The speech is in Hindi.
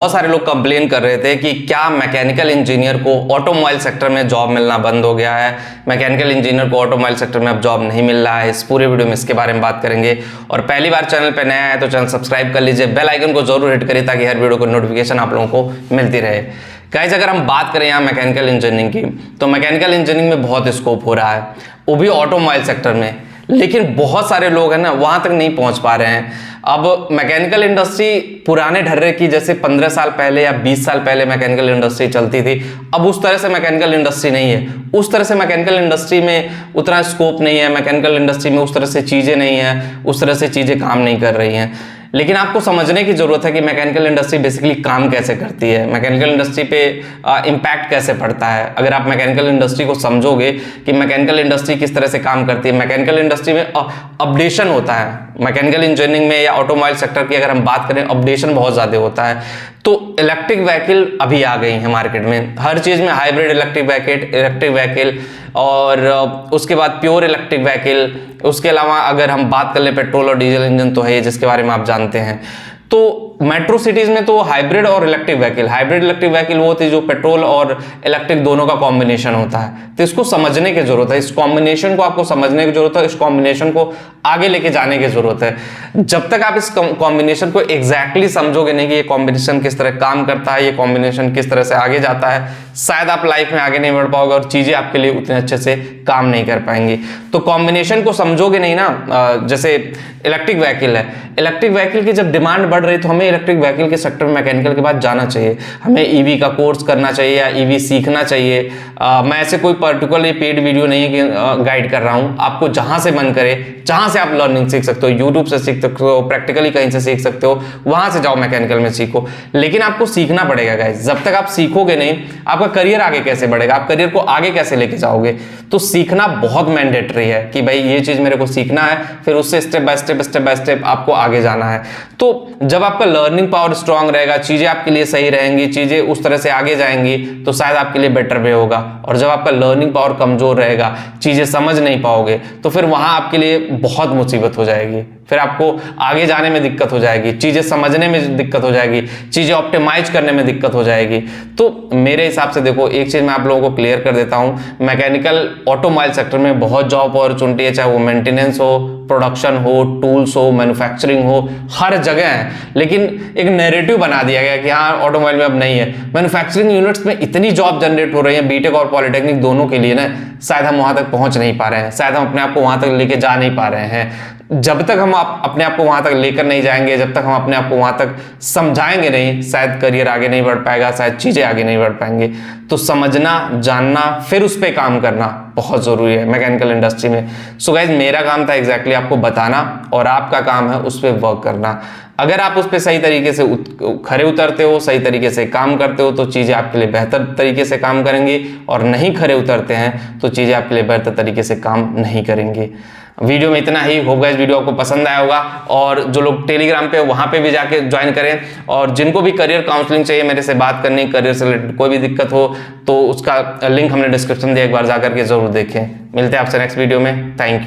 बहुत सारे लोग कंप्लेन कर रहे थे कि क्या मैकेनिकल इंजीनियर को ऑटोमोबाइल सेक्टर में जॉब मिलना बंद हो गया है, मैकेनिकल इंजीनियर को ऑटोमोबाइल सेक्टर में अब जॉब नहीं मिल रहा है। इस पूरे वीडियो में इसके बारे में बात करेंगे। और पहली बार चैनल पे नया है तो चैनल सब्सक्राइब कर लीजिए, बेल आइकन को जरूर हिट करिए ताकि हर वीडियो को नोटिफिकेशन आप लोगों को मिलती रहे। गाइस, अगर हम बात करें यहाँ मैकेनिकल इंजीनियरिंग की, तो मैकेनिकल इंजीनियरिंग में बहुत स्कोप हो रहा है, वो भी ऑटोमोबाइल सेक्टर में। लेकिन बहुत सारे लोग हैं ना, वहां तक नहीं पहुंच पा रहे हैं। अब मैकेनिकल इंडस्ट्री पुराने ढर्रे की, जैसे 15 साल पहले या 20 साल पहले मैकेनिकल इंडस्ट्री चलती थी, अब उस तरह से मैकेनिकल इंडस्ट्री नहीं है। उस तरह से मैकेनिकल इंडस्ट्री में उतना स्कोप नहीं है, मैकेनिकल इंडस्ट्री में उस तरह से चीज़ें नहीं है, उस तरह से चीज़ें काम नहीं कर रही हैं। लेकिन आपको समझने की जरूरत है कि मैकेनिकल इंडस्ट्री बेसिकली काम कैसे करती है, मैकेनिकल इंडस्ट्री पे इम्पैक्ट कैसे पड़ता है। अगर आप मैकेनिकल इंडस्ट्री को समझोगे कि मैकेनिकल इंडस्ट्री किस तरह से काम करती है, मैकेनिकल इंडस्ट्री में अपडेशन होता है। मैकेनिकल इंजीनियरिंग में या ऑटोमोबाइल सेक्टर की अगर हम बात करें, अपडेशन बहुत ज़्यादा होता है। तो इलेक्ट्रिक व्हीकल अभी आ गई है मार्केट में, हर चीज़ में हाइब्रिड इलेक्ट्रिक व्हीकल और उसके बाद प्योर इलेक्ट्रिक व्हीकल। उसके अलावा अगर हम बात कर ले, पेट्रोल और डीजल इंजन तो है जिसके बारे में आप जानते हैं। तो मेट्रो सिटीज में तो हाइब्रिड और इलेक्ट्रिक व्हीकल वो होती है जो पेट्रोल और इलेक्ट्रिक दोनों का कॉम्बिनेशन होता है। तो इसको समझने की जरूरत है, इस कॉम्बिनेशन को आपको समझने की जरूरत है, इस कॉम्बिनेशन को आगे लेके जाने की जरूरत है। जब तक आप इस कॉम्बिनेशन को एग्जैक्टली समझोगे नहीं कि ये कॉम्बिनेशन किस तरह काम करता है, ये कॉम्बिनेशन किस तरह से आगे जाता है, शायद आप लाइफ में आगे नहीं बढ़ पाओगे और चीजें आपके लिए उतने अच्छे से काम नहीं कर पाएंगी। तो कॉम्बिनेशन को समझोगे नहीं ना, जैसे इलेक्ट्रिक व्हीकल है, इलेक्ट्रिक व्हीकल की जब डिमांड बढ़ रही तो हमें इलेक्ट्रिक व्हीकल के सेक्टर में मैकेनिकल के बाद जाना चाहिए, हमें ईवी का कोर्स करना चाहिए या ईवी सीखना चाहिए। मैं ऐसे कोई पर्टिकुलर पेड वीडियो नहीं है कि गाइड कर रहा हूं, आपको जहां से मन करे, जहां से आप लर्निंग सीख सकते हो, यूट्यूब से सीख सकते हो, प्रैक्टिकली कहीं से सीख सकते हो, वहां से जाओ मैकेनिकल में सीखो। लेकिन आपको सीखना पड़ेगा गाइस, जब तक आप सीखोगे नहीं आपका करियर आगे कैसे बढ़ेगा, आप करियर को आगे कैसे लेके जाओगे। तो सीखना बहुत मैंडेटरी है कि भाई ये चीज मेरे को सीखना है, फिर उससे स्टेप बाय स्टेप आपको आगे जाना है। तो जब आपका लर्निंग पावर स्ट्रांग रहेगा, चीजें आपके लिए सही रहेंगी, चीजें उस तरह से आगे जाएंगी, तो शायद आपके लिए बेटर वे होगा। और जब आपका लर्निंग पावर कमजोर रहेगा, चीजें समझ नहीं पाओगे, तो फिर वहां आपके लिए बहुत मुसीबत हो जाएगी, फिर आपको आगे जाने में दिक्कत हो जाएगी, चीजें समझने में दिक्कत हो जाएगी, चीजें ऑप्टिमाइज करने में दिक्कत हो जाएगी। तो मेरे हिसाब से देखो, एक चीज मैं आप लोगों को क्लियर कर देता हूं, मैकेनिकल ऑटोमोबाइल सेक्टर में बहुत जॉब अपॉर्चुनिटी है, चाहे वो मेंटेनेंस हो, प्रोडक्शन हो, टूल्स हो, मैन्युफैक्चरिंग हो, हर जगह है। लेकिन एक नैरेटिव बना दिया गया कि हाँ ऑटोमोबाइल में अब नहीं है। मैन्युफैक्चरिंग यूनिट्स में इतनी जॉब जनरेट हो रही है, बीटेक और पॉलिटेक्निक दोनों के लिए ना, शायद हम वहां तक पहुंच नहीं पा रहे हैं, शायद हम अपने आप को वहां तक लेके जा नहीं पा रहे हैं। जब तक हम अपने आप को वहां तक लेकर नहीं जाएंगे, जब तक हम अपने आप को वहां तक समझाएंगे नहीं, शायद करियर आगे नहीं बढ़ पाएगा, शायद चीजें आगे नहीं बढ़ पाएंगे। तो समझना, जानना, फिर उस पर काम करना बहुत जरूरी है मैकेनिकल इंडस्ट्री में। सो गाइज, मेरा काम था एग्जैक्टली आपको बताना और आपका काम है उस पर वर्क करना। अगर आप उस पर सही तरीके से खरे उतरते हो, सही तरीके से काम करते हो, तो चीजें आपके लिए बेहतर तरीके से काम करेंगी, और नहीं खरे उतरते हैं तो चीजें आपके लिए बेहतर तरीके से काम नहीं करेंगी। वीडियो में इतना ही। होप गाइस वीडियो आपको पसंद आया होगा, और जो लोग टेलीग्राम पे वहां पे भी जाके ज्वाइन करें, और जिनको भी करियर काउंसलिंग चाहिए, मेरे से बात करनी, करियर से रिलेटेड कोई भी दिक्कत हो, तो उसका लिंक हमने डिस्क्रिप्शन दिया, एक बार जाकर के जरूर देखें। मिलते हैं आपसे नेक्स्ट वीडियो में। Thank you.